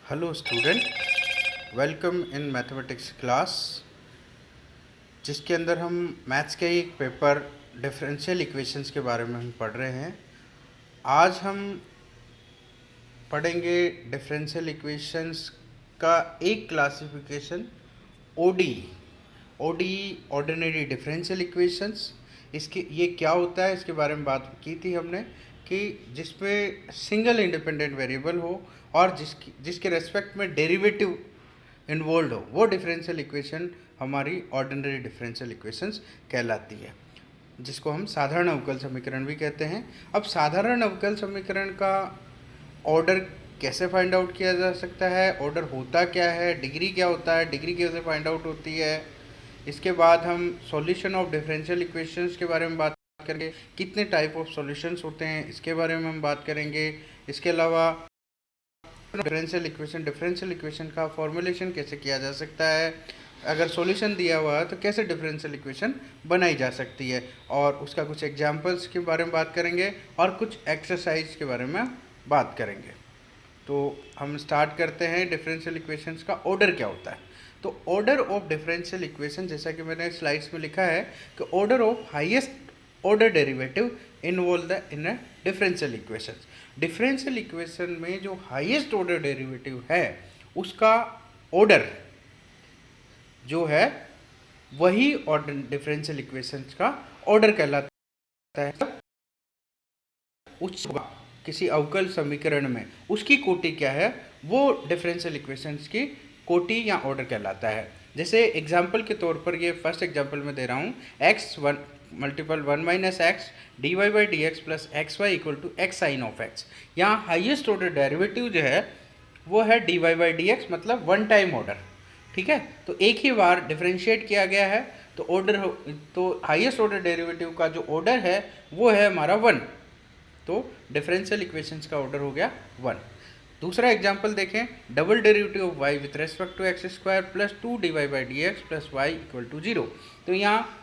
Hello student, welcome in mathematics class, जिसके अंदर हम मैथ्स के एक पेपर डिफरेंशियल इक्वेशंस के बारे में हम पढ़ रहे हैं। आज हम पढ़ेंगे डिफरेंशियल इक्वेशंस का एक classification OD. OD ordinary differential equations, इसके ये क्या होता है इसके बारे में बात की थी हमने कि जिसमें सिंगल इंडिपेंडेंट वेरिएबल हो और जिसके रेस्पेक्ट में डेरिवेटिव इन्वॉल्व हो, वो डिफरेंशियल इक्वेशन हमारी ऑर्डिनरी डिफरेंशियल इक्वेशंस कहलाती है, जिसको हम साधारण अवकल समीकरण भी कहते हैं। अब साधारण अवकल समीकरण का ऑर्डर कैसे फाइंड आउट किया जा सकता है, ऑर्डर होता क्या है, डिग्री क्या होता है, डिग्री कैसे फाइंड आउट होती है। इसके बाद हम सॉल्यूशन ऑफ डिफरेंशियल इक्वेशंस के बारे में बात करेंगे, कितने टाइप ऑफ सॉल्यूशंस होते हैं इसके बारे में हम बात करेंगे। इसके अलावा डिफरेंशियल इक्वेशन का फॉर्मुलेशन कैसे किया जा सकता है, अगर सॉल्यूशन दिया हुआ है तो कैसे डिफरेंशियल इक्वेशन बनाई जा सकती है, और उसका कुछ एग्जांपल्स के बारे में बात करेंगे और कुछ एक्सरसाइज के बारे में बात करेंगे। तो हम स्टार्ट करते हैं डिफरेंशियल इक्वेशंस का ऑर्डर क्या होता है। तो ऑर्डर ऑफ डिफरेंशियल इक्वेशन, जैसा कि मैंने स्लाइड्स में लिखा है कि order of highest order derivative involve in a differential equation. Differential equation में जो हाईएस्ट ऑर्डर डेरिवेटिव है उसका ऑर्डर जो है वही ऑर्डर डिफरेंशियल इक्वेशंस का ऑर्डर कहलाता है। उस किसी अवकल समीकरण में उसकी कोटि क्या है, वो डिफरेंशियल इक्वेशंस की कोटि या ऑर्डर कहलाता है। जैसे एग्जाम्पल के तौर पर, ये फर्स्ट एग्जाम्पल में दे रहा हूँ, x one multiple 1 minus x d Y by D x plus x y equal to x sine of x. यहाँ हाइएस्ट ऑर्डर डेरिवेटिव जो है वो है d Y by D x, मतलब वन टाइम ऑर्डर। ठीक है, तो एक ही बार डिफरेंशिएट किया गया है, तो ऑर्डर तो हाईएस्ट ऑर्डर डेरिवेटिव का जो ऑर्डर है वो है हमारा 1, तो डिफरेंशियल इक्वेशंस का ऑर्डर हो गया 1। दूसरा एग्जांपल देखें, double derivative of y with respect to x square plus 2 d Y by D x plus y equal to 0। तो यहाँ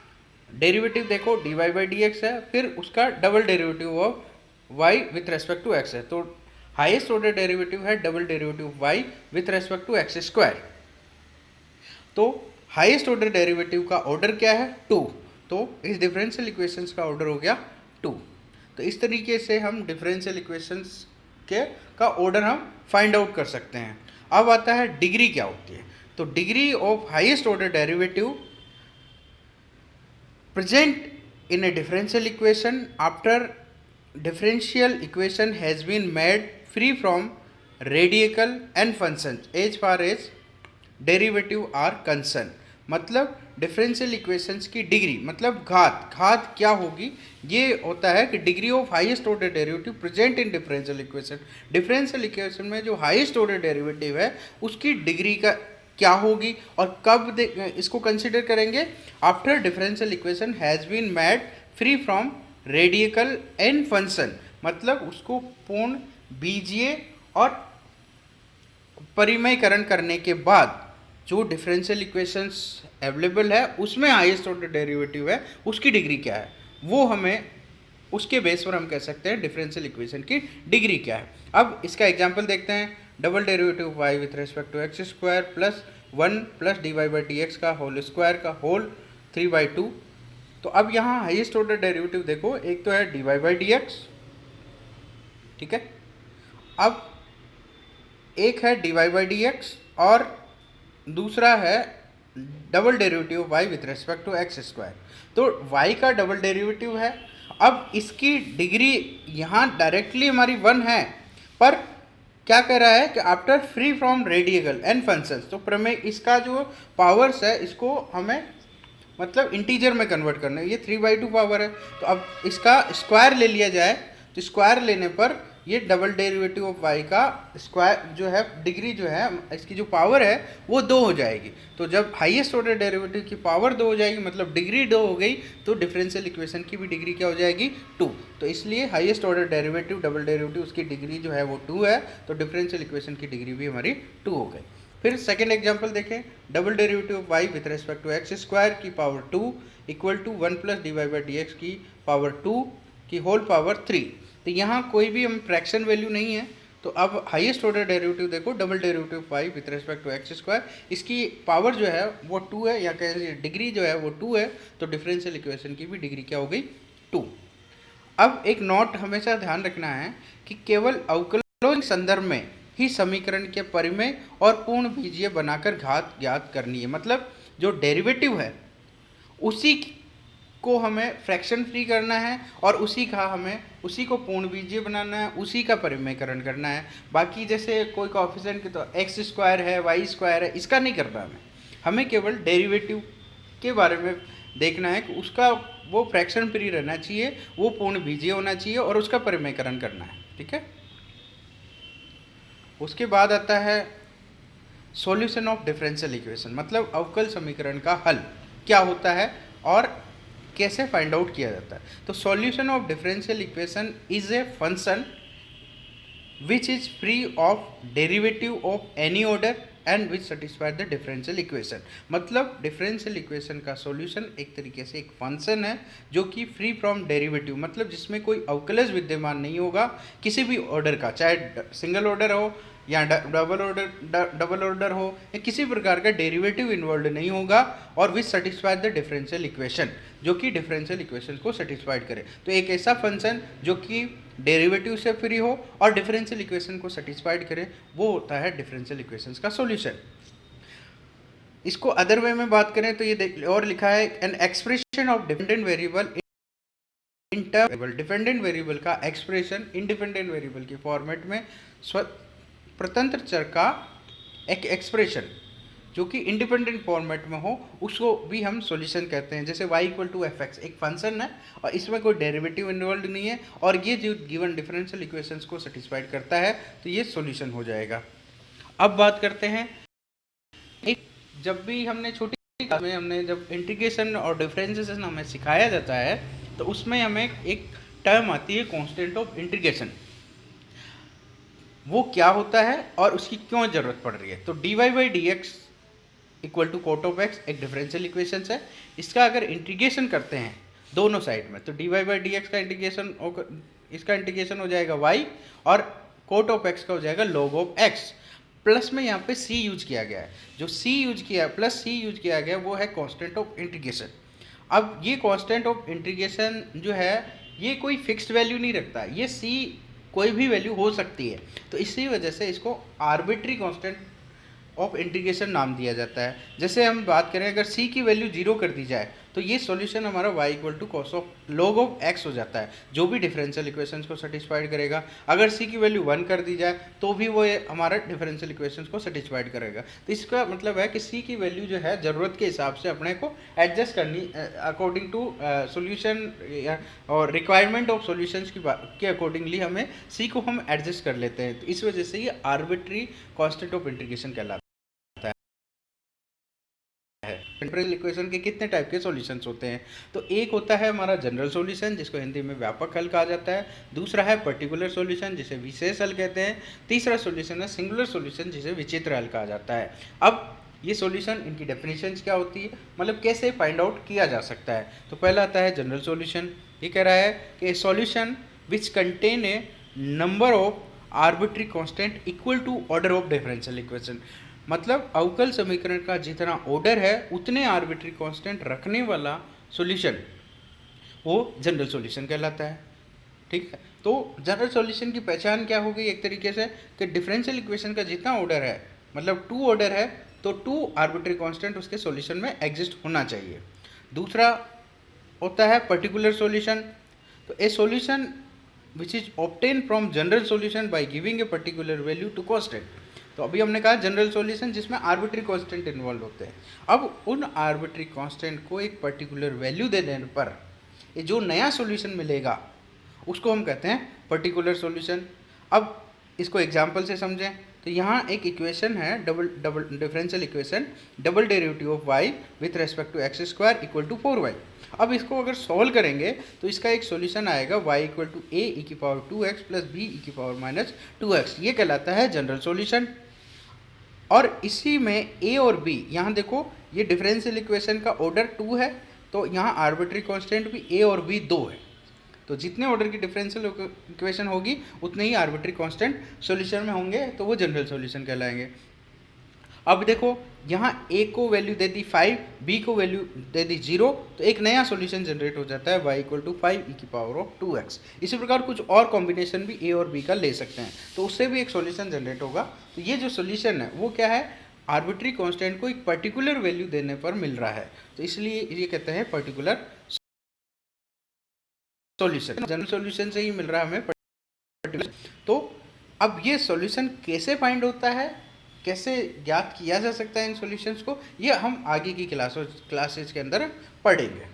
डेरिवेटिव देखो d Y by D x है, फिर उसका double derivative of y with respect to x है, तो highest order derivative है double derivative of y with respect to x square. तो हाईएस्ट ऑर्डर डेरिवेटिव का ऑर्डर क्या है, 2, तो इस डिफरेंशियल इक्वेशंस का ऑर्डर हो गया 2। तो इस तरीके से हम डिफरेंशियल इक्वेशंस का ऑर्डर हम फाइंड आउट कर सकते हैं। अब आता है डिग्री क्या होती है। तो degree of highest order derivative present in a differential equation after differential equation has been made free from radical and function as far as derivative are concern. मतलब डिफरेंशियल इक्वेशंस की डिग्री, मतलब घात क्या होगी, ये होता है कि degree of highest order derivative present in differential equation. Differential equation में जो हाईएस्ट ऑर्डर डेरिवेटिव है उसकी डिग्री का क्या होगी और कब इसको कंसिडर करेंगे, after differential equation has been made free from radical and function, मतलब उसको पूर्ण बीजीय और परिमयकरण करने के बाद जो डिफरेंशियल इक्वेशंस अवेलेबल है उसमें हाईएस्ट ऑर्डर डेरिवेटिव है उसकी डिग्री क्या है, वो हमें उसके बेस पर हम कह सकते हैं डिफरेंशियल इक्वेशन की डिग्री क्या है। अब इसका एग्जांपल देखते हैं, double derivative y with respect to x square plus 1 plus D Y by D x का होल स्क्वायर का होल 3/2। तो अब यहाँ हाईएस्ट ऑर्डर डेरिवेटिव देखो, एक तो है d Y by D x, ठीक है, अब एक है d Y by D x और दूसरा है double derivative y with respect to x square. तो y का डबल डेरिवेटिव है, अब इसकी डिग्री यहाँ डायरेक्टली हमारी 1 है, पर क्या कह रहा है कि after free from radical and functions, तो प्रमेय इसका जो पावर्स है इसको हमें मतलब इंटीजर में कन्वर्ट करना है, ये 3/2 पावर है, तो अब इसका स्क्वायर ले लिया जाए, तो स्क्वायर लेने पर ये डबल डेरिवेटिव ऑफ y का स्क्वायर जो है डिग्री जो है इसकी जो पावर है वो 2 हो जाएगी। तो जब हाईएस्ट ऑर्डर डेरिवेटिव की पावर 2 हो जाएगी, मतलब डिग्री 2 हो गई, तो डिफरेंशियल इक्वेशन की भी डिग्री क्या हो जाएगी, 2। तो इसलिए highest order derivative double derivative उसकी डिग्री जो है वो 2 है, तो डिफरेंशियल इक्वेशन की डिग्री भी हमारी 2 हो गई। फिर सेकेंड एग्जाम्पल देखें, double derivative of y with respect to x square की power 2 equal to 1 plus D Y by D X की पावर 2 की होल पावर 3। तो यहाँ कोई भी हम फ्रैक्शन वैल्यू नहीं है, तो अब हाईएस्ट ऑर्डर डेरिवेटिव देखो, double derivative five with respect to x square, इसकी पावर जो है वो 2 है, या कह लीजिए डिग्री जो है वो 2 है, तो डिफरेंशियल इक्वेशन की भी डिग्री क्या हो गई 2। अब एक नोट हमेशा ध्यान रखना है कि केवल अवकलों के संदर्भ में ही समीकरण के परिमेय और पूर्ण बीजीय बनाकर घात ज्ञात करनी है। मतलब जो डेरिवेटिव है उसी को हमें फ्रैक्शन फ्री करना है और उसी को पूर्ण बीजीय बनाना है, उसी का परिमेयकरण करना है। बाकी जैसे कोई कोएफिशिएंट की तो एक्स स्क्वायर है, वाई स्क्वायर है, इसका नहीं करना हमें केवल डेरिवेटिव के बारे में देखना है कि उसका वो फ्रैक्शन फ्री रहना चाहिए, वो पूर्ण बीजीय होना चाहिए और उसका परिमेयकरण करना है। ठीक है। उसके बाद आता है सॉल्यूशन ऑफ डिफरेंशियल इक्वेशन, मतलब अवकल समीकरण का हल क्या होता है और कैसे फाइंड आउट किया जाता है। तो solution of differential equation is a function which is free of derivative of any order and which satisfy the differential equation. मतलब डिफरेंशियल इक्वेशन का सॉल्यूशन एक तरीके से एक फंक्शन है जो कि फ्री फ्रॉम डेरिवेटिव, मतलब जिसमें कोई अवकलज विद्यमान नहीं होगा किसी भी ऑर्डर का, चाहे सिंगल ऑर्डर हो या डबल ऑर्डर हो, या किसी प्रकार का डेरिवेटिव इन्वॉल्व नहीं होगा, और विच सेटिस्फाई द डिफरेंशियल इक्वेशन, जो कि डिफरेंशियल इक्वेशन को सेटिस्फाइड करे। तो एक ऐसा फंक्शन जो कि डेरिवेटिव से फ्री हो और डिफरेंशियल इक्वेशन को सेटिस्फाइड करे, वो होता है डिफरेंशियल इक्वेशंस का सॉल्यूशन। इसको अदर वे में बात करें तो ये और लिखा है an expression of dependent variable in term, dependent variable का एक्सप्रेशन इंडिपेंडेंट वेरिएबल के फॉर्मेट में स्वतंत्र चर का एक एक्सप्रेशन जो कि इंडिपेंडेंट फॉर्मेट में हो, उसको भी हम सॉल्यूशन कहते हैं। जैसे y equal to f x एक फंक्शन है और इसमें कोई डेरिवेटिव इन्वॉल्व नहीं है और ये जो गिवन डिफरेंशियल इक्वेशंस को सेटिस्फाइड करता है, तो ये सॉल्यूशन हो जाएगा। अब बात करते हैं, जब भी हमने छोटी क्लास में हमने जब इंटीग्रेशन और डिफरेंशिएशन हमें सिखाया जाता है तो उसमें हमें एक टर्म आती है कांस्टेंट ऑफ इंटीग्रेशन। वो क्या होता है और उसकी क्यों जरूरत पड़ रही है। तो dy by D x equal to cot of x एक डिफरेंशियल इक्वेशन है। इसका अगर इंटीग्रेशन करते हैं दोनों साइड में तो dy बाई डी एक्स का इंटीग्रेशन, इसका इंटीग्रेशन हो जाएगा y और कोट ऑफ एक्स का हो जाएगा log ऑफ x। प्लस में यहाँ पे c यूज किया गया है, जो c यूज किया प्लस c यूज किया गया वो है कांस्टेंट ऑफ इंटीग्रेशन। अब ये कांस्टेंट ऑफ इंटीग्रेशन जो है ये कोई फिक्स्ड वैल्यू नहीं रखता, ये c कोई भी वैल्यू हो सकती है, तो इसी वजह से इसको आर्बिट्री कांस्टेंट ऑफ इंटीग्रेशन नाम दिया जाता है। जैसे हम बात करें अगर c की वैल्यू 0 कर दी जाए तो ये सॉल्यूशन हमारा y equal to cos of log of x हो जाता है, जो भी डिफरेंशियल इक्वेशंस को सेटिस्फाइड करेगा। अगर c की वैल्यू 1 कर दी जाए तो भी वो हमारा डिफरेंशियल इक्वेशंस को सेटिस्फाइड करेगा। तो इसका मतलब है कि c की वैल्यू जो है ज़रूरत के हिसाब से अपने को एडजस्ट करनी अकॉर्डिंग टू सॉल्यूशन और रिक्वायरमेंट ऑफ सॉल्यूशंस के अकॉर्डिंगली हमें c को हम एडजस्ट कर लेते हैं। तो इस वजह से ये आर्बिट्री कांस्टेंट ऑफ इंटीग्रेशन कहलाता है। डिफरेंशियल इक्वेशन के कितने टाइप के सॉल्यूशंस होते हैं, तो एक होता है हमारा जनरल सॉल्यूशन जिसको हिंदी में व्यापक हल कहा जाता है, दूसरा है पर्टिकुलर सॉल्यूशन जिसे विशेष हल कहते हैं, तीसरा सॉल्यूशन है सिंगुलर सॉल्यूशन जिसे विचित्र हल कहा जाता है। अब ये सॉल्यूशन इनकी डेफिनेशंस क्या होती है, मतलब कैसे फाइंड आउट किया जा सकता है। तो पहला आता है जनरल सॉल्यूशन। ये कह रहा है कि solution which contain a number of arbitrary constant equal to order of differential equation, मतलब अवकल समीकरण का जितना ऑर्डर है उतने आर्बिट्री कांस्टेंट रखने वाला सॉल्यूशन वो जनरल सॉल्यूशन कहलाता है। ठीक है, तो जनरल सॉल्यूशन की पहचान क्या होगी एक तरीके से कि डिफरेंशियल इक्वेशन का जितना ऑर्डर है, मतलब 2 ऑर्डर है तो 2 आर्बिट्री कांस्टेंट उसके सॉल्यूशन में एग्जिस्ट होना चाहिए। दूसरा होता है पर्टिकुलर सॉल्यूशन। तो a solution which is obtain from general solution by giving a particular value to constant. तो अभी हमने कहा जनरल सॉल्यूशन जिसमें आर्बिट्री कांस्टेंट इन्वॉल्व होते हैं। अब उन आर्बिट्री कांस्टेंट को एक पर्टिकुलर वैल्यू दे देने पर ये जो नया सॉल्यूशन मिलेगा उसको हम कहते हैं पर्टिकुलर सॉल्यूशन। अब इसको एग्जांपल से समझें तो यहाँ एक इक्वेशन है double differential equation double derivative of y with respect to x square equal to 4y। अब इसको अगर सॉल्व करेंगे तो इसका एक सॉल्यूशन आएगा y इक्वल टू ए ई की power 2x plus B E की पावर माइनस 2x। ये कहलाता है जनरल सॉल्यूशन। और इसी में a और b, यहाँ देखो ये डिफरेंशियल इक्वेशन का ऑर्डर 2 है तो यहाँ आर्बिट्री कांस्टेंट भी a और b 2 है। तो जितने ऑर्डर की डिफरेंशियल इक्वेशन होगी उतने ही आर्बिट्री कांस्टेंट सॉल्यूशन में होंगे, तो वो जनरल सॉल्यूशन कहलाएंगे। अब देखो यहाँ a को वैल्यू दे दी 5, b को वैल्यू दे दी 0, तो एक नया सॉल्यूशन जनरेट हो जाता है y इक्वल टू 5e⁻²x। इसी प्रकार कुछ और कॉम्बिनेशन भी a और b का ले सकते हैं, तो उससे भी एक सॉल्यूशन जनरेट होगा। तो ये जो सॉल्यूशन है वो क्या है, आर्बिट्री कांस्टेंट को एक पर्टिकुलर वैल्यू देने पर मिल रहा है, तो इसलिए ये कहते हैं पर्टिकुलर सॉल्यूशन। जनरल सॉल्यूशन से ही मिल रहा है हमें पर्टिकुलर। तो अब ये सॉल्यूशन कैसे फाइंड होता है, कैसे ज्ञात किया जा सकता है इन सॉल्यूशंस को, ये हम आगे की क्लासेज के अंदर पढ़ेंगे।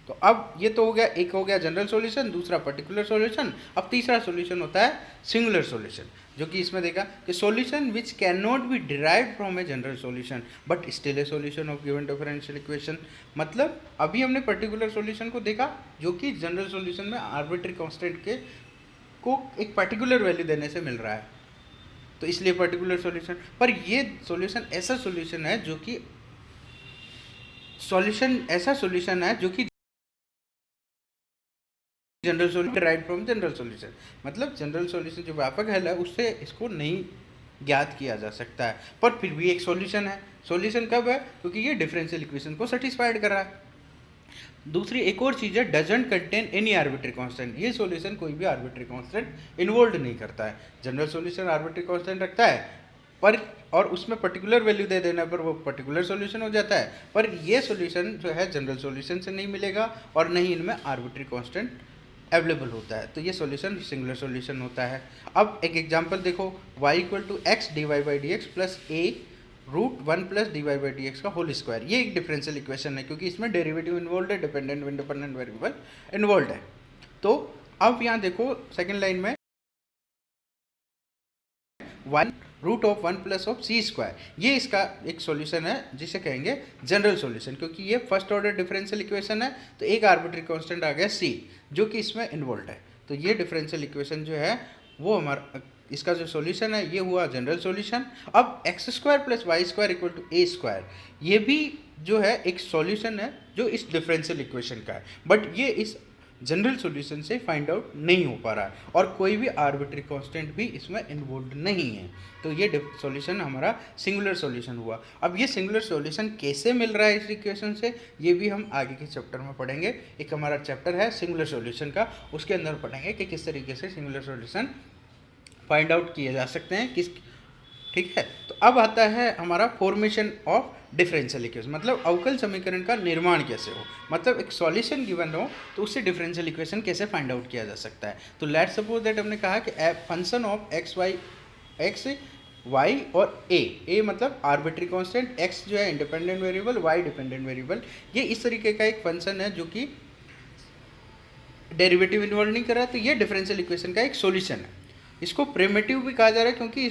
तो अब ये तो हो गया, एक हो गया जनरल सॉल्यूशन, दूसरा पर्टिकुलर सॉल्यूशन। अब तीसरा सॉल्यूशन होता है सिंगुलर सॉल्यूशन, जो कि इसमें देखा कि solution which can not be derived from a general solution but still a solution of given differential equation. मतलब अभी हमने पर्टिकुलर सॉल्यूशन को देखा जो कि जनरल सॉल्यूशन में आर्बिट्री कांस्टेंट के को एक पर्टिकुलर वैल्यू देने से मिल रहा है, तो इसलिए पर्टिकुलर सॉल्यूशन। पर ये सॉल्यूशन ऐसा सॉल्यूशन है जो कि general solution right from general solution, मतलब जनरल सॉल्यूशन जो व्यापक हल है उससे इसको नहीं ज्ञात किया जा सकता है, पर फिर भी एक सॉल्यूशन है। सॉल्यूशन कब है, क्योंकि ये डिफरेंशियल इक्वेशन को सेटिस्फाइड कर रहा है। दूसरी एक और चीज़ है, doesn't contain any arbitrary constant. ये सॉल्यूशन कोई भी आर्बिट्री कांस्टेंट इन्वॉल्व नहीं करता है। जनरल सॉल्यूशन आर्बिट्री कांस्टेंट रखता है पर, और उसमें पर्टिकुलर वैल्यू दे देने पर वो पर्टिकुलर सॉल्यूशन हो जाता है, पर ये सॉल्यूशन जो है जनरल सॉल्यूशन से नहीं मिलेगा और नहीं इनमें आर्बिट्री कांस्टेंट अवेलेबल होता है, तो ये सॉल्यूशन सिंगुलर सॉल्यूशन होता है। अब एक एग्जांपल देखो, y equal to x d Y by D x plus a root 1 plus D Y by D x का होल स्क्वायर। ये एक डिफरेंशियल इक्वेशन है क्योंकि इसमें डेरिवेटिव इन्वॉल्व है, डिपेंडेंट इंडिपेंडेंट वेरिएबल इन्वॉल्व है। तो अब यहाँ देखो सेकेंड लाइन में 1 root of 1 plus of c square, ये इसका एक सॉल्यूशन है जिसे कहेंगे जनरल सॉल्यूशन, क्योंकि ये फर्स्ट ऑर्डर डिफरेंशियल इक्वेशन है, तो एक आर्बिट्री कांस्टेंट आ गया सी जो कि इसमें इन्वॉल्व है। तो ये डिफरेंशियल इक्वेशन जो है वो हमारा, इसका जो सॉल्यूशन है ये हुआ जनरल सॉल्यूशन। अब x square plus y square equal to a square, ये भी जो है एक सॉल्यूशन है जो इस डिफरेंशियल इक्वेशन का है, बट ये इस जनरल सॉल्यूशन से फाइंड आउट नहीं हो पा रहा है और कोई भी आर्बिट्री कांस्टेंट भी इसमें इन्वॉल्व नहीं है, तो ये सॉल्यूशन हमारा सिंगुलर सॉल्यूशन हुआ। अब ये सिंगुलर सॉल्यूशन कैसे मिल रहा है इस इक्वेशन से, ये भी हम आगे के चैप्टर में पढ़ेंगे। एक हमारा चैप्टर है सिंगुलर सॉल्यूशन का, उसके अंदर पढ़ेंगे कि किस तरीके से सिंगुलर सॉल्यूशन फाइंड आउट किए जा सकते हैं किस, ठीक है। तो अब आता है हमारा फॉर्मेशन ऑफ डिफरेंशियल इक्वेशन, मतलब अवकल समीकरण का निर्माण कैसे हो, मतलब एक सॉल्यूशन गिवन हो तो उससे डिफरेंशियल इक्वेशन कैसे फाइंड आउट किया जा सकता है। तो लेट्स सपोज दैट हमने कहा कि फंक्शन ऑफ एक्स वाई और ए मतलब आर्बिट्री कांस्टेंट, एक्स जो है independent variable, y dependent variable, ये इस तरीके का एक फंक्शन है जो कि डेरिवेटिव इन्वॉल्व नहीं कर रहा है, तो ये डिफरेंशियल इक्वेशन का एक सॉल्यूशन है। इसको प्रिमिटिव भी कहा जा रहा है क्योंकि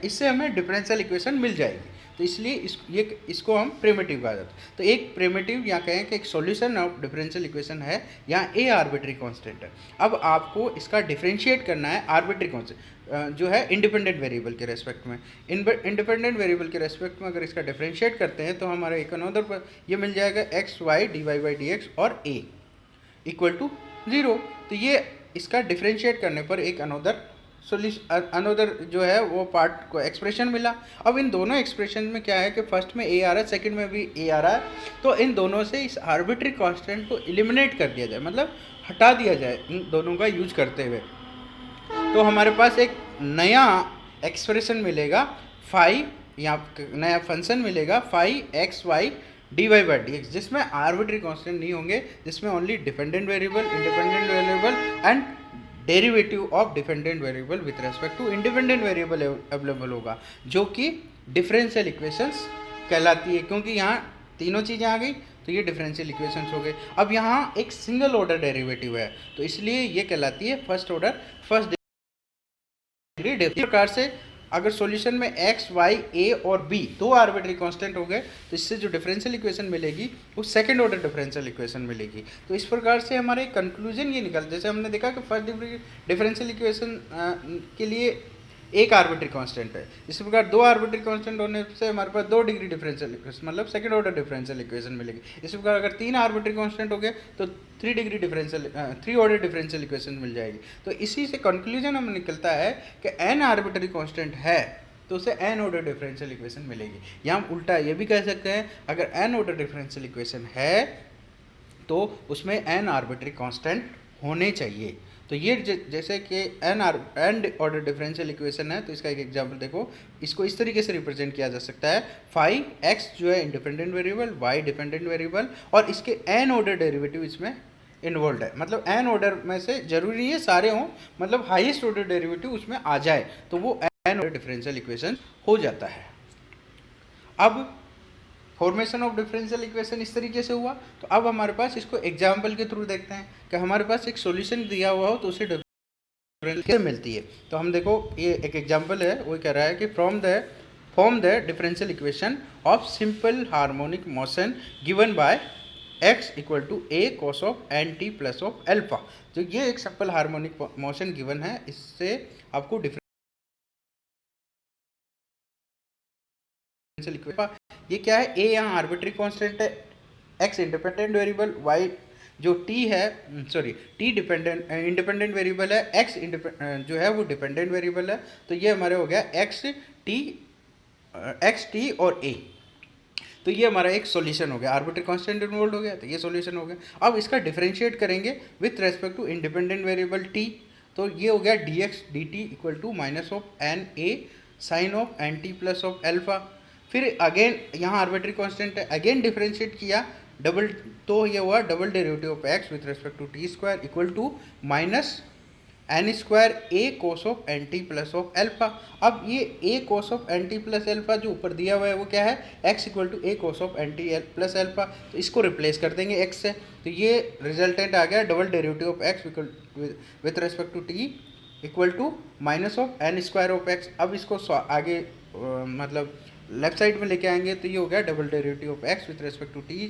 इससे हमें डिफरेंशियल इक्वेशन मिल जाएगी, तो इसलिए इसको हम प्रिमिटिव कहा जाता है। तो एक प्रिमिटिव या कहें कि एक सॉल्यूशन ऑफ डिफरेंशियल इक्वेशन है, यहाँ ए आर्बिट्री कांस्टेंट है। अब आपको इसका डिफरेंशिएट करना है आर्बिट्री कांस्टेंट जो है इंडिपेंडेंट वेरिएबल के रेस्पेक्ट में। इंडिपेंडेंट वेरिएबल के रेस्पेक्ट में अगर इसका डिफरेंशिएट करते हैं तो हमारा एक अनदर पर ये मिल जाएगा x y d Y by D x और ए इक्वल टू 0। तो ये इसका डिफरेंशिएट करने पर एक अनदर जो है वो पार्ट को एक्सप्रेशन मिला। अब इन दोनों एक्सप्रेशन में क्या है कि फर्स्ट में ए आ रहा है, सेकंड में भी ए आ रहा है, तो इन दोनों से इस आर्बिट्री कांस्टेंट को एलिमिनेट कर दिया जाए, मतलब हटा दिया जाए इन दोनों का यूज करते हुए, तो हमारे पास एक नया एक्सप्रेशन मिलेगा फाई, यहाँ नया फंक्शन मिलेगा phi x y d Y by D x, जिसमें आर्बिट्री कांस्टेंट नहीं होंगे, जिसमें only dependent variable, independent variable and derivative of dependent variable with respect to independent variable available होगा, जो कि डिफरेंशियल इक्वेशंस कहलाती है। क्योंकि यहाँ तीनों चीज़ें आ गई तो ये डिफरेंशियल इक्वेशंस हो गए। अब यहाँ एक सिंगल ऑर्डर डेरिवेटिव है तो इसलिए ये कहलाती है फर्स्ट डिग्री। इस प्रकार से अगर सॉल्यूशन में एक्स वाई ए और बी दो आर्बिट्री कांस्टेंट हो गए तो इससे जो डिफरेंशियल इक्वेशन मिलेगी वो सेकंड ऑर्डर डिफरेंशियल इक्वेशन मिलेगी। तो इस प्रकार से हमारे कंक्लूजन ये निकल, जैसे हमने देखा कि फर्स्ट डिग्री डिफरेंशियल इक्वेशन के लिए एक आर्बिट्री कांस्टेंट है। इसी प्रकार दो आर्बिट्री कांस्टेंट होने से हमारे पास 2 डिग्री डिफरेंशियल मतलब सेकंड ऑर्डर डिफरेंशियल इक्वेशन मिलेगी। इसी प्रकार अगर 3 आर्बिट्री कांस्टेंट हो गए तो 3 degree differential 3 order differential equation मिल जाएगी। तो इसी से कंक्लूजन हमें निकलता है कि n आर्बिट्री कांस्टेंट है तो उसे n ऑर्डर डिफरेंशियल इक्वेशन मिलेगी। या हम उल्टा ये भी कह सकते हैं, अगर n ऑर्डर डिफरेंशियल इक्वेशन है तो उसमें n आर्बिट्री कांस्टेंट होने चाहिए। तो ये जैसे कि n ऑर्डर डिफरेंशियल इक्वेशन है, तो इसका एक एग्जांपल देखो। इसको इस तरीके से रिप्रेजेंट किया जा सकता है, फाई x जो है independent variable, y dependent variable और इसके n ऑर्डर डेरिवेटिव इसमें इन्वॉल्व है। मतलब n ऑर्डर में से जरूरी नहीं है सारे हों, मतलब हाईएस्ट ऑर्डर डेरिवेटिव उसमें आ जाए तो वो n ऑर्डर डिफरेंशियल इक्वेशन हो जाता है। अब फॉर्मेशन ऑफ डिफरेंशियल इक्वेशन इस तरीके से हुआ। तो अब हमारे पास इसको एग्जाम्पल के थ्रू देखते हैं कि हमारे पास एक सॉल्यूशन दिया हुआ हो तो उसे डिफरेंशियल मिलती है। तो हम देखो ये एक एग्जाम्पल है, वो कह रहा है कि form the differential equation of simple harmonic motion given by x equal to a cos of n t plus of alpha. तो ये एक सिंपल हार्मोनिक मोशन गिवन है, इससे आपको ये क्या है, a यहाँ आर्बिट्री कांस्टेंट है, x इंडिपेंडेंट वेरिएबल, y जो t है t इंडिपेंडेंट वेरिएबल है, x जो है वो डिपेंडेंट वेरिएबल है। तो ये हमारे हो गया x t और a। तो ये हमारा एक सॉल्यूशन हो गया, आर्बिट्री कांस्टेंट इन्वॉल्व हो गया तो ये सॉल्यूशन हो गया। अब इसका डिफरेंशिएट करेंगे with respect to independent variable t, तो ये हो गया dx dt equal to minus of n a sine of n t plus of alpha. फिर अगेन यहाँ आर्बिट्री कांस्टेंट है, अगेन डिफरेंशिएट किया डबल, तो ये हुआ double derivative of x with respect to t square equal to minus n square a cos of n t plus of alpha. अब ये a cos of n t plus alpha जो ऊपर दिया हुआ है वो क्या है, x equal to a cos of n t plus alpha. तो इसको रिप्लेस कर देंगे x से, तो ये रिजल्टेंट आ गया double derivative of x with respect to t equal to minus of n square of x। अब इसको आगे मतलब लेफ्ट साइड में लेके आएंगे तो ये हो गया double derivative of x with respect to t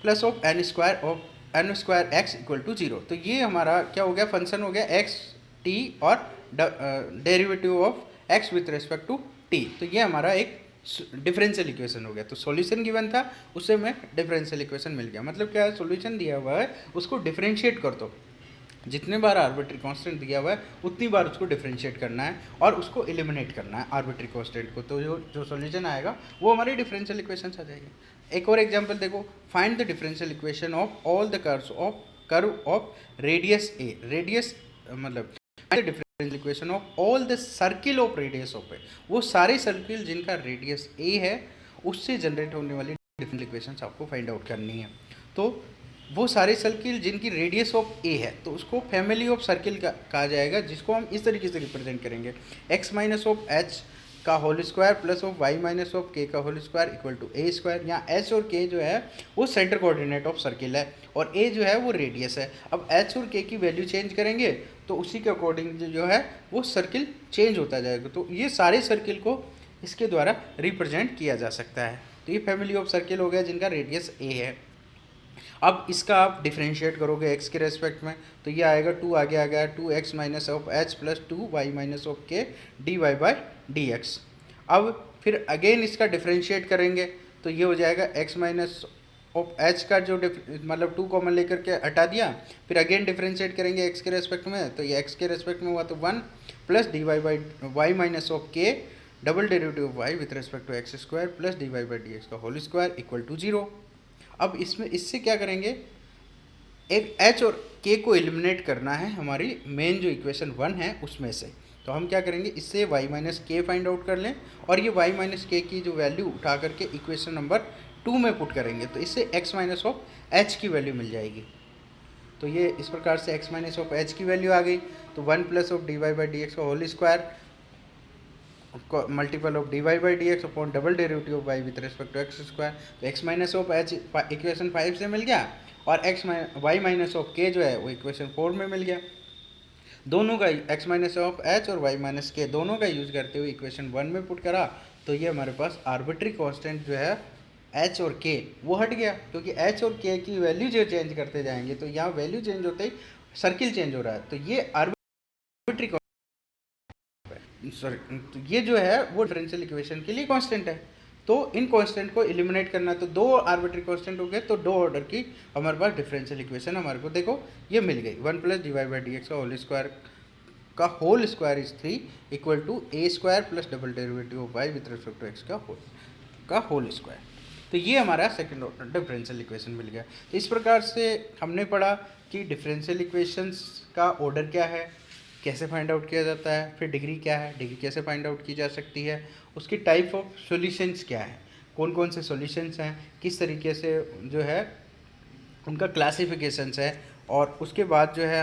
plus of n square x equal to 0। तो ये हमारा क्या हो गया, फंक्शन हो गया एक्स टी और derivative of x with respect to t. तो ये हमारा एक डिफरेंशियल इक्वेशन हो गया। तो सॉल्यूशन गिवन था, उससे में डिफरेंशियल इक्वेशन मिल गया। मतलब क्या है, सॉल्यूशन दिया हुआ है उसको डिफरेंशिएट कर दो, जितने बार आर्बिट्री कांस्टेंट दिया हुआ है उतनी बार उसको डिफरेंशिएट करना है और उसको एलिमिनेट करना है आर्बिट्री कांस्टेंट को। तो जो सॉल्यूशन आएगा वो हमारी डिफरेंशियल इक्वेशन आ जाएगी। एक और एग्जांपल देखो, find the differential equation of all the curve of radius A. Radius मतलब differential equation of all the circle of radius of A, वो सारे सर्किल जिनका रेडियस ए है उससे जनरेट होने वाली डिफरेंशियल इक्वेशंस आपको फाइंड आउट करनी है। तो वो सारे सर्किल जिनकी रेडियस ऑफ ए है तो उसको फैमिली ऑफ सर्किल कहा जाएगा, जिसको हम इस तरीके से रिप्रेजेंट करेंगे, x माइनस ऑफ एच का whole square plus of y minus of k का whole square equal to a square. यहाँ h और k जो है वो सेंटर कोऑर्डिनेट ऑफ सर्किल है और a जो है वो रेडियस है। अब h और k की वैल्यू चेंज करेंगे तो उसी के अकॉर्डिंग जो है वो सर्किल चेंज होता जाएगा। तो ये सारे सर्किल को इसके द्वारा रिप्रेजेंट किया जा सकता है। तो ये फैमिली ऑफ सर्किल हो गया जिनका रेडियस a है। अब इसका आप डिफरेंशिएट करोगे x के रेस्पेक्ट में तो ये आएगा 2 आगे आ गया 2x minus of H plus 2y minus of K D Y by D X. अब फिर अगेन इसका डिफरेंशिएट करेंगे तो ये हो जाएगा x माइनस ऑफ एच का जो मतलब 2 कॉमन लेकर के हटा दिया, फिर अगेन डिफरेंशिएट करेंगे x के रेस्पेक्ट में तो ये x के रेस्पेक्ट में हुआ तो 1 plus D Y by Y minus of K double derivative of y with respect to x square plus D Y by D x का होल स्क्वायर इक्वल टू 0। अब इससे क्या करेंगे, एक h और k को एलिमिनेट करना है हमारी मेन जो इक्वेशन 1 है उसमें से। तो हम क्या करेंगे, इससे y माइनस के फाइंड आउट कर लें और ये y माइनस के की जो वैल्यू उठा करके इक्वेशन नंबर 2 में पुट करेंगे तो इससे x माइनस ऑफ h की वैल्यू मिल जाएगी। तो ये इस प्रकार से x माइनस ऑफ h की वैल्यू आ गई। तो 1 plus of d Y by D x का whole square multiple of d Y by D x upon double derivative of y with respect to x square. तो x minus of h equation 5 से मिल गया और Y minus of के जो है वो equation 4 में मिल गया। दोनों का एक्स माइनस ऑफ एच और वाई माइनस के दोनों का यूज़ करते हुए इक्वेशन 1 में पुट करा तो ये हमारे पास आर्बिट्री कांस्टेंट जो है एच और के वो हट गया, क्योंकि एच और के की वैल्यू जो चेंज करते जाएंगे तो यहाँ वैल्यू चेंज होते ही सर्किल चेंज हो रहा है। तो ये आर्बिट्री सॉरी, तो ये जो है वो डिफरेंशियल इक्वेशन के लिए कांस्टेंट है। तो इन कांस्टेंट को एलिमिनेट करना, तो दो आर्बिट्री कांस्टेंट हो गए, तो दो ऑर्डर की हमारे पास डिफरेंशियल इक्वेशन हमारे को देखो ये मिल गई। 1 plus D Y by D x का whole square is 3 equal to a square plus double derivative of y with respect to x का होल स्क्वायर। तो ये हमारा सेकंड ऑर्डर डिफरेंशियल इक्वेशन मिल गया। तो इस प्रकार से हमने पढ़ा कि डिफरेंशियल इक्वेशंस का ऑर्डर क्या है, कैसे फाइंड आउट किया जाता है, फिर डिग्री क्या है, डिग्री कैसे फाइंड आउट की जा सकती है, उसकी टाइप ऑफ सॉल्यूशंस क्या है, कौन कौन से सॉल्यूशंस हैं, किस तरीके से जो है उनका क्लासिफिकेशंस है, और उसके बाद जो है